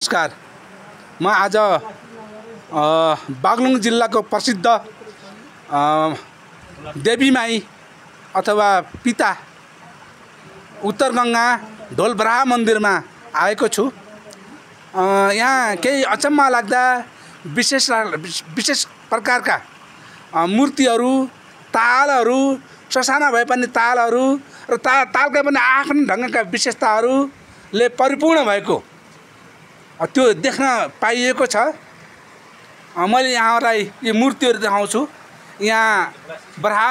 नमस्कार। म आज बागलुङ जिल्लाको प्रसिद्ध देवीमाई अथवा पिता उत्तरगङ्गा ढोलबराहा मन्दिरमा आएको छु। यहाँ केही अचम्म लाग्दा विशेष प्रकारका मूर्तिहरू, तालहरू, ससाना भए पनि तालहरू र तालका पनि आफ्नै ढङ्गका विशेषताहरूले परिपूर्ण भएको त्यो देख्न पाइएको छ। मैले यहाँलाई यी मूर्तिहरू देखाउँछु। यहाँ बराहा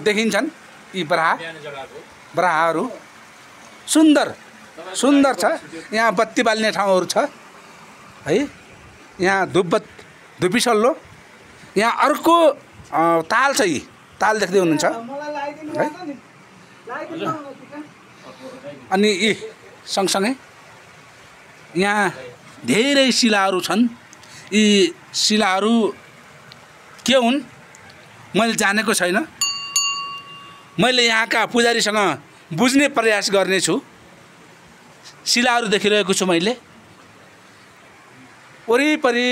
देखिन्छन्। यी बराहाहरू सुन्दर छ। यहाँ बत्ती बाल्ने ठाउँहरू छ है। यहाँ धुप्पी सल्लो। यहाँ अर्को ताल छ। यी ताल देख्दै हुनुहुन्छ है। अनि यी सँगसँगै यहाँ धेरै शिलाहरू छन्। यी शिलाहरू के हुन् मैले जानेको छैन। मैले यहाँका पुजारीसँग बुझ्ने प्रयास गर्नेछु। शिलाहरू देखिरहेको छु मैले। वरिपरि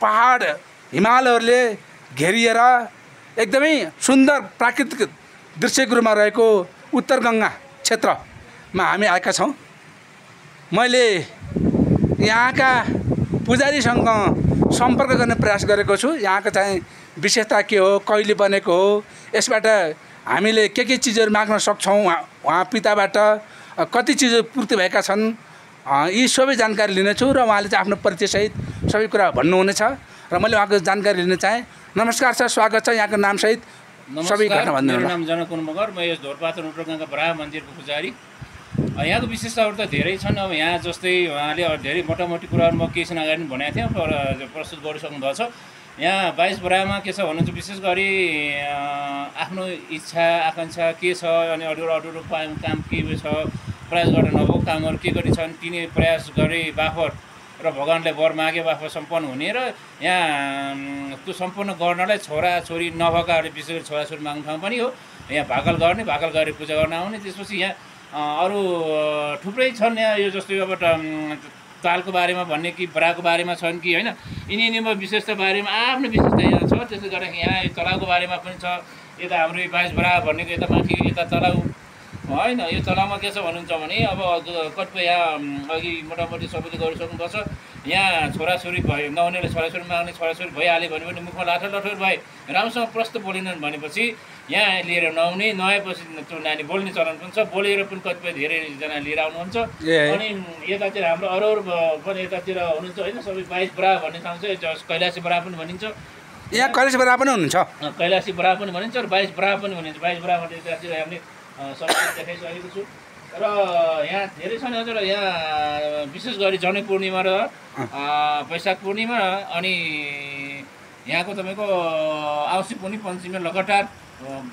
पहाड हिमालहरूले घेरिएर एकदमै सुन्दर प्राकृतिक दृश्यको रूपमा रहेको उत्तरगङ्गा क्षेत्रमा हामी आएका छौँ। मैले यहाँका पुजारीसँग सम्पर्क गर्ने प्रयास गरेको छु। यहाँको चाहिँ विशेषता के हो, कहिले बनेको हो, यसबाट हामीले के चिजहरू माग्न सक्छौँ, उहाँ पिताबाट कति चिजहरू पूर्ति भएका छन्, यी सबै जानकारी लिनेछु र उहाँले चाहिँ आफ्नो परिचयसहित सबै कुरा भन्नुहुनेछ र मैले उहाँको जानकारी लिन चाहेँ। नमस्कार सर, स्वागत छ। यहाँको नामसहित सबै घटना भनिदिनु। मेरो नाम जनकुन मगर। म यस ढोरपाथर उत्तरगङ्गा बराहा मन्दिरको पुजारी। यहाँको विशेषताहरू त धेरै छन्। अब यहाँ जस्तै उहाँले धेरै मोटामोटी कुराहरू म केही क्षण अगाडि भनेको थिएँ, प्रस्तुत गरिसक्नु भएको छ। यहाँ 22 बराहामा के छ भन्नुहुन्छ, विशेष गरी आफ्नो इच्छा आकाङ्क्षा के छ अनि अरू काम के छ, प्रयास गर्न नभएको कामहरू के गरी छन् तिनी प्रयास गरे बापत र भगवान्ले वर मागे बापत सम्पन्न हुने र यहाँ त्यो सम्पन्न गर्नलाई छोराछोरी नभएकाहरूले विशेष गरी छोराछोरी माग्ने ठाउँ पनि हो। यहाँ भाकल गरेर पूजा गर्न आउने। त्यसपछि यहाँ अरू थुप्रै छन्। यहाँ यो जस्तो अब तालको बारेमा भन्ने कि बराको बारेमा छन् कि होइन, यिनीमा विशेषता बारेमा आफ्नो विशेषता यहाँ छ। त्यसले गर्दा यहाँ तलाउको बारेमा पनि छ। यता हाम्रो 22 बराहा भन्नेको यता माथि यता तलाउ होइन। यो तलाउमा के छ भन्नुहुन्छ भने अब कतिपय यहाँ अघि मोटामोटी सबैले गरिसक्नुपर्छ। यहाँ छोराछोरी भयो नहुनेले छोराछोरी माग्ने, छोराछोरी भइहाल्यो भने पनि मुखमा लाठर भए राम्रोसँग प्रश्न बोलेनन् भनेपछि यहाँ लिएर नआउने, नआएपछि त्यो नानी बोल्ने चलन पनि छ। बोलेर पनि कतिपय धेरैजना लिएर आउनुहुन्छ। अनि यतातिर हाम्रो अरू पनि यतातिर हुनुहुन्छ होइन। सबै 22 बराहा भन्ने ठाउँ छ। कैलाशी बराहा पनि भनिन्छ। यहाँ कैलाशी बराहा पनि हुनुहुन्छ। कैलाशी बराहा पनि भनिन्छ र 22 बराहा पनि भनिन्छ। 22 बराहा भन्ने यतातिर हामीले सबै देखाइसकेको छु। र यहाँ धेरै छन् हजुर। यहाँ विशेष गरी जनै पूर्णिमा र वैशाख पूर्णिमा अनि यहाँको तपाईँको औँसी पूर्णी पञ्चमीमा लगातार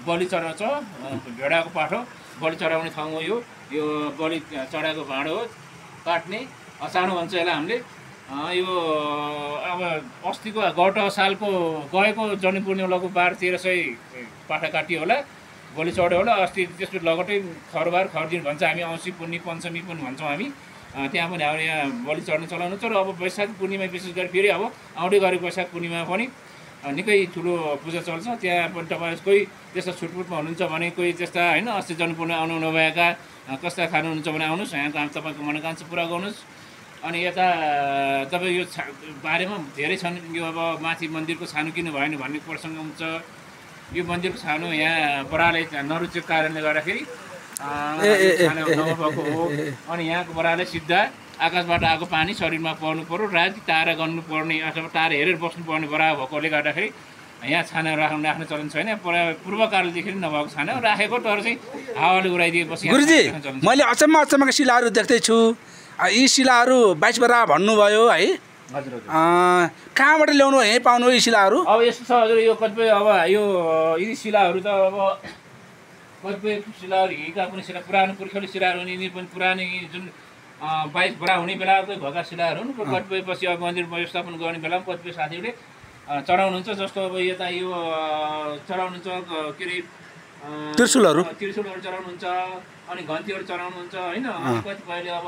बलि चढाउँछ। भेडाको पाठो बलि चढाउने ठाउँ हो। यो बलि चढाएको भाँडो हो, काट्ने चाँडो भन्छ यसलाई हामीले। यो अब अस्तिको गत सालको गएको जनै पूर्णिमा लगभग 1200-1300 पाठा काटियो होला, बलि चढ्यो होला। अस्ति त्यसको लगटै खरबार खरदिन भन्छ हामी, औँसी पूर्णी पञ्चमी पनि भन्छौँ हामी। त्यहाँ पनि हाम्रो यहाँ बलि चढ्ने चलाउनु छ। र अब वैशाख पूर्णिमा विशेष गरी फेरि अब आउँदै गरेको वैशाख पूर्णिमा पनि निकै ठुलो पूजा चल्छ। त्यहाँ पनि तपाईँ कोही त्यस्ता छुटपुटमा हुनुहुन्छ भने, कोही त्यस्ता होइन अस्ति जन्मपूर्णिमा आउनु नभएका कस्ता खानुहुन्छ भने आउनुहोस्, यहाँ तपाईँको मनोकाङ्क्षा पुरा गर्नुहोस्। अनि यता तपाईँ यो बारेमा धेरै छन्। यो अब माथि मन्दिरको छानो किन भएन भन्ने प्रसङ्ग हुन्छ। यो मन्दिरको छानो यहाँ बराले नरुचेको कारणले गर्दाखेरि नभएको हो। अनि यहाँको बराले सिधा आकाशबाट आएको पानी शरीरमा पर्नु पर्यो, राति तारा गर्नुपर्ने अथवा तारा हेरेर बस्नुपर्ने बराहा भएकोले गर्दाखेरि यहाँ छाना राख्ने चलन छैन। पूर्वकालदेखि नभएको छाना राखेको, तर चाहिँ हावाले उडाइदिएपछि। गुरुजी, मैले अचम्मका शिलाहरू देख्दैछु। यी शिलाहरू 22 बराहा भन्नुभयो है। कहाँबाट ल्याउनु, यहीँ पाउनु यी शिलाहरू? अब यस्तो छ हजुर, यो कतिपय अब यी शिलाहरू त अब कतिपय शिलाहरू हिँडेका पनि शिला पुरानो पुर्खौली शिलाहरू हुन्। यिनी पनि पुरानै जुन 22 बराहा हुने बेलाकै भएका शिलाहरू हुन्। कतिपय पछि अब मन्दिर व्यवस्थापन गर्ने बेलामा कतिपय साथीहरूले चढाउनुहुन्छ। जस्तो अब यता यो चढाउनुहुन्छ के अरे त्रिशूलहरू चढाउनुहुन्छ अनि घन्टीहरू चढाउनुहुन्छ होइन कतिपयले अब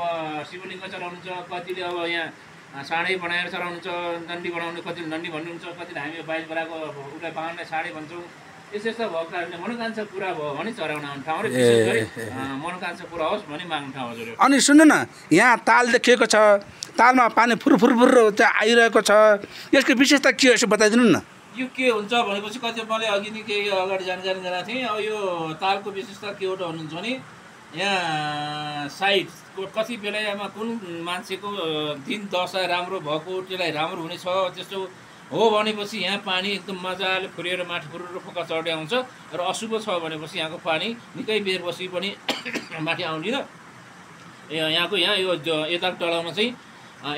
शिवलिङ्ग चढाउनुहुन्छ कतिले अब यहाँ साँडै बनाएर चढाउनुहुन्छ दण्डी बनाउने कतिले दण्डी भन्नुहुन्छ कतिले हामी बाहिर बेलाको उसलाई बाहुनलाई साँडे भन्छौँ यस्तो यस्तो भक्तहरूले मनोकांक्षा पुरा भयो भने चढाउन आउने ठाउँ र विशेष गरी मनोकांक्षा पुरा होस् भने माग्ने ठाउँ हजुर। अनि सुन्नु न यहाँ ताल देखिएको छ तालमा पानी फुरफुर चाहिँ आइरहेको छ यसको विशेषता के हो यसो बताइदिनु न। यो के हुन्छ भनेपछि कति मैले अघि नै केही अगाडि जानकारी गराएको थिएँ। अब यो तालको विशेषता के एउटा हुनुहुन्छ भने यहाँ साइड कति बेलामा कुन मान्छेको दिन दशा राम्रो भएको त्यसलाई राम्रो हुनेछ त्यस्तो हो भनेपछि यहाँ पानी एकदम मजाले फुरेर माथि फुरेर फोका चढ्दै आउँछ र अशुभ छ भनेपछि यहाँको पानी निकै बेरपछि पनि माथि आउँदैन। यहाँको यो यता टलाउन चाहिँ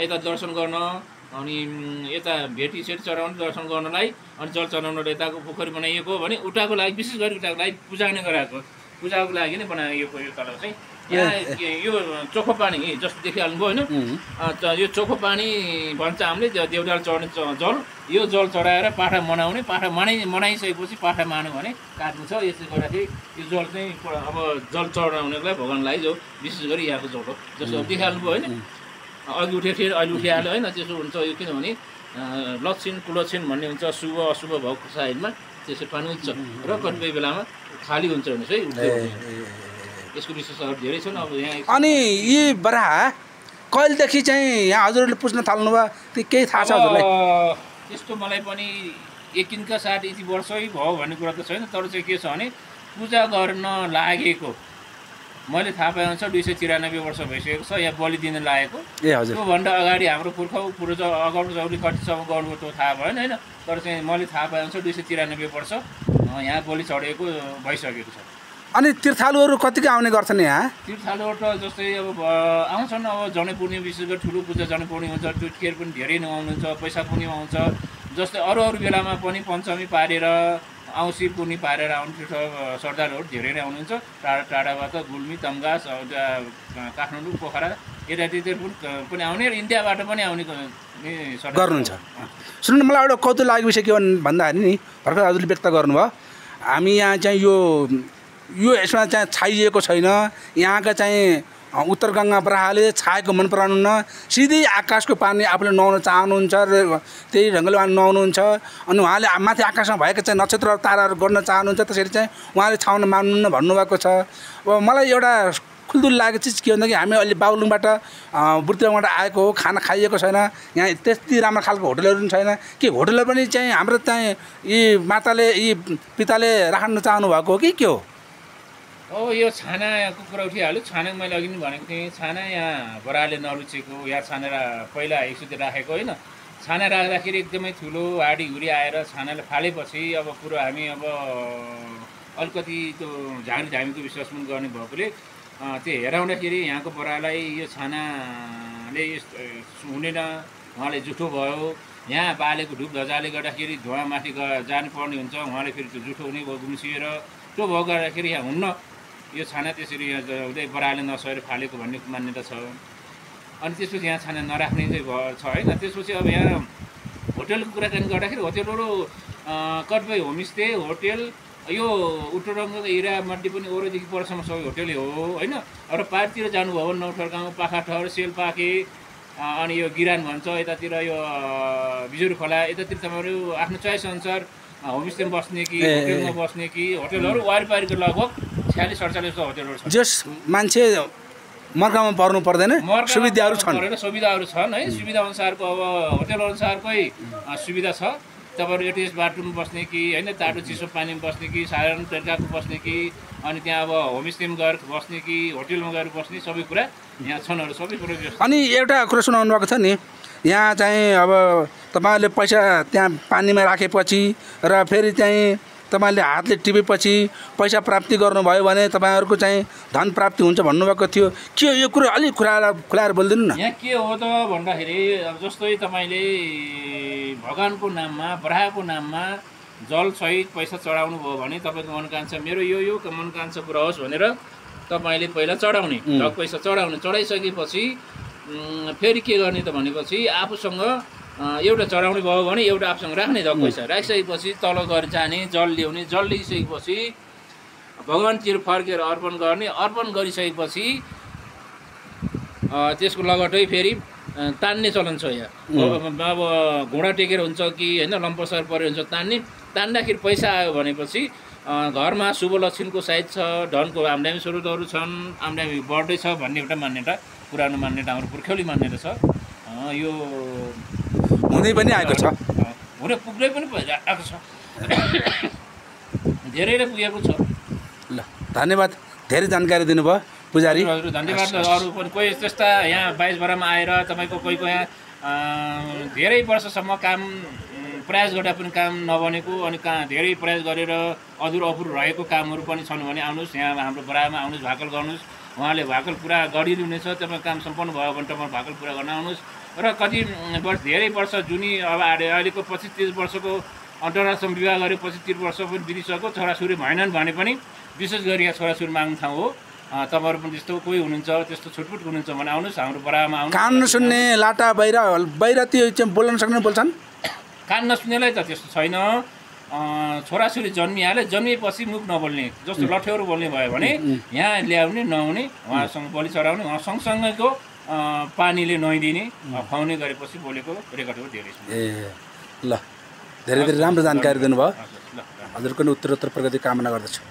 यता दर्शन गर्न अनि यता भेटी सेटी चढाउन दर्शन गर्नलाई अनि जल चढाउन यताको पोखरी बनाइएको भने उठाको लागि विशेष गरी उठाको लागि पूजा नै गराएको पूजाको लागि नै बनाइएको यो तलाउ चाहिँ। यहाँ यो चोखो पानी जस्तो देखिहाल्नुभयो होइन यो चोखो पानी भन्छ हामीले देउडाल चढ्ने जल यो जल चढाएर पाठा मनाउने पाठा मनाइसकेपछि पाठा मान्यो भने काट्नु छ। यसले गर्दाखेरि यो जल चाहिँ अब जल चढाउनेलाई भगवान्लाई जो विशेष गरी यहाँको जल हो जस्तो देखिहाल्नुभयो होइन अघि उठेको थियो अहिले उठिहाल्यो होइन त्यसो हुन्छ यो किनभने लक्षण कुलक्षण भन्ने हुन्छ शुभ अशुभ भएको साइडमा त्यसरी पानी उठ्छ र कतिपय बेलामा खाली हुन्छ भनेपछि है यसको विशेषताहरू धेरै छन्। अब यहाँ अनि यी बराह कहिलेदेखि चाहिँ यहाँ हजुरहरूले पुज्न थाल्नुभयो त्यो केही थाहा छ हजुरलाई? त्यस्तो मलाई पनि यकिनका साथ यति वर्षै भयो भन्ने कुरा त छैन तर चाहिँ के छ भने पूजा गर्न लागेको मैले थाहा पाएअनुसार 293 वर्ष भइसकेको छ यहाँ बलि दिन लागेको। त्योभन्दा अगाडि हाम्रो पूर्वज अगाडि कतिसम्म गर्नुको त्यो थाहा भएन होइन तर चाहिँ मैले थाहा पाएअनुसार 293 वर्ष यहाँ बलि चढेको भइसकेको छ। अनि तीर्थालुहरू कतिको आउने गर्छन् यहाँ? तीर्थालुहरू त जस्तै अब आउँछन् अब जनै पूर्णिमा विशेष गरी ठुलो पूजा जनै पूर्णिमा हुन्छ त्यतिखेर पनि धेरै नै आउनुहुन्छ पैसा पूर्णिमा आउँछ जस्तै अरू बेलामा पनि पञ्चमी पारेर औँसी पूर्णि पारेर आउने तीर्थ श्रद्धालुहरू धेरै नै आउनुहुन्छ टाढा टाढाबाट गुल्मी तम्घास काठमाडौँ पोखरा यतातिर पनि आउने र इन्डियाबाट पनि आउने गर्नुहुन्छ। सुन्नु मलाई एउटा कौतुक लागेको विषय के भन्दाखेरि नि भर्खर हजुरले व्यक्त गर्नुभयो हामी यहाँ चाहिँ यो यसमा चाहिँ छाइएको छैन यहाँका चाहिँ उत्तर गङ्गा बराहले छाएको मन पराउनुहुन्न सिधै आकाशको पानी आफूले नुहाउन चाहनुहुन्छ र त्यही ढङ्गले उहाँ नुहाउनुहुन्छ अनि उहाँले माथि आकाशमा भएका चाहिँ नक्षत्र ताराहरू गर्न चाहनुहुन्छ त्यसरी चाहिँ उहाँले छाउन मान्नुहुन्न भन्नुभएको छ। अब मलाई एउटा खुल्दुल लागेको चिज के भन्दाखेरि हामी अहिले बागलुङबाट बुर्तिवाङबाट आएको हो खाना खाइएको छैन यहाँ त्यति राम्रो खालको होटलहरू पनि छैन के होटलहरू पनि चाहिँ हाम्रो चाहिँ यी माताले यी पिताले राख्न चाहनु भएको हो कि के हो? यो छानाको कुरा उठिहाल्यो छाना मैले अघि नै भनेको थिएँ छाना यहाँ बराले नरुचेको या छानेर पहिला एकचोटि राखेको होइन छाना राख्दाखेरि एकदमै ठुलो हाडी हुरी आएर छानाले फालेपछि अब पुरो हामी अब अलिकति त्यो झामीको विश्वास पनि गर्ने भएकोले त्यो हेराउँदाखेरि यहाँको बरालाई यो छानाले हुनेन उहाँले जुठो भयो यहाँ बालेको धुप धजाले गर्दाखेरि धुवा माथि जानुपर्ने हुन्छ उहाँले फेरि त्यो जुठो हुने भयो गुम्सिएर त्यो भएको गर्दाखेरि यहाँ हुन्न यो छाना त्यसरी हुँदै बराले नसकेर फालेको भन्ने मान्यता छ। अनि त्यसपछि यहाँ छाना नराख्ने चाहिँ छ होइन। त्यसपछि अब यहाँ होटेलको कुराकानी गर्दाखेरि होटेलहरू कतिपय होमस्टे होटेल यो उत्तरबङ्गको एरियामध्ये पनि ओरोदेखि परसम्म सबै होटेलै हो होइन। र पाहाडतिर जानुभयो भने नौठर गाउँ पाखाठहर सेलपाखे अनि यो गिरान भन्छ यतातिर यो बिजुर खोला यतातिर तपाईँहरू आफ्नो चोइस अनुसार होमस्टेमा बस्ने कि होटेलमा बस्ने कि होटेलहरू वारिपारिको लगभग 46-47 होटेलहरू छन् जस मान्छे मर्कामा पर्नु पर्दैन सुविधाहरू छन् है सुविधा अनुसारको अब होटेल अनुसारकै सुविधा छ। तपाईँहरू एटिएस बाथरुममा बस्ने कि होइन तातो चिसो पानीमा बस्ने कि साधारण तरिकाको बस्ने कि अनि त्यहाँ अब होमस्टेमा गएर बस्ने कि होटेलमा गएर बस्ने सबै कुरा यहाँ छन् सबै कुरा। अनि एउटा कुरा सुनाउनु भएको छ नि यहाँ चाहिँ अब तपाईँहरूले पैसा त्यहाँ पानीमा राखेपछि र फेरि चाहिँ तपाईँले हातले टिपेपछि पैसा प्राप्ति गर्नुभयो भने तपाईँहरूको चाहिँ धन प्राप्ति हुन्छ भन्नुभएको थियो के यो कुरो अलिक खुलाएर बोलिदिनु न। यहाँ के हो त भन्दाखेरि अब जस्तै तपाईँले भगवानको नाममा बराहको नाममा जलसहित पैसा चढाउनु भयो भने तपाईँको मनोकांक्षा मेरो यो मनोकांक्षा पुरा होस् भनेर तपाईँले पहिला चढाउने ढक पैसा चढाइसकेपछि फेरि के गर्ने त भनेपछि आफूसँग एउटा चढाउने भयो भने एउटा आफूसँग राख्ने ढक पैसा राखिसकेपछि तल गएर जाने जल ल्याउने जल ल्याइसकेपछि भगवानतिर फर्केर अर्पण गर्ने, अर्पण गरिसकेपछि त्यसको लगटै फेरि तान्ने चलन छ यहाँ। अब घोडा टेकेर हुन्छ कि होइन लम्पसार परेर हुन्छ तान्दाखेरि पैसा आयो भनेपछि घरमा शुभ लक्षणको सायद छ, धनको आम्दानी स्रोतहरू छन्, आम्दानी बढ्दै छ भन्ने एउटा मान्यता, पुरानो मान्यता, हाम्रो पुर्ख्यौली मान्यता छ। यो हुँदै पनि आएको छ, हुन पुग्दै पनि आएको छ, धेरै नै पुगेको छ। ल धन्यवाद, धेरै जानकारी दिनुभयो पुजारी। हजुर धन्यवाद। अरू पनि कोही त्यस्ता यहाँ 22 बरामा आएर तपाईँको कोहीको यहाँ धेरै वर्षसम्म काम प्रयास गर्दा पनि काम नबनेको, अनि कहाँ धेरै प्रयास गरेर अधुरो रहेको कामहरू पनि छन् भने आउनुहोस्, यहाँ हाम्रो बरामा आउनुहोस्, भाकल गर्नुहोस्, उहाँले भाकल पुरा गरिदिनुहुनेछ। तपाईँ काम सम्पन्न भयो भने तपाईँ भाकल पुरा गर्न आउनुहोस्। र कति वर्ष, धेरै वर्ष जुनी अब अहिलेको 25-30 वर्षको अन्तर्राष्ट्रिय विवाह गरेपछि 30 वर्ष पनि बितिसक्यो, छोराछोरी भएनन् भने पनि विशेष गरी यहाँ छोराछोरी माग्ने ठाउँ हो। तपाईँहरू पनि त्यस्तो कोही हुनुहुन्छ, त्यस्तो छुटपुट हुनुहुन्छ भने आउनुहोस्, हाम्रो बरामा आउनुहोस्। कान नसुन्ने, लाटा बाहिर त्यो बोल्न सक्ने बोल्छन्, कान नसुन्नेलाई त त्यस्तो छैन। छोराछोरी जन्मिएपछि मुख नबोल्ने, जस्तो लठ्यौरो बोल्ने भयो भने यहाँ ल्याउने नहुने, उहाँसँग बलि चढाउने, उहाँ सँगसँगैको पानीले नुहाइदिने, खुवाउने गरेपछि बोलेको रेकर्डहरू धेरै छन्। ए ल धेरै धेरै राम्रो जानकारी दिनुभयो। हजुरको पनि उत्तरोत्तर प्रगति कामना गर्दछु।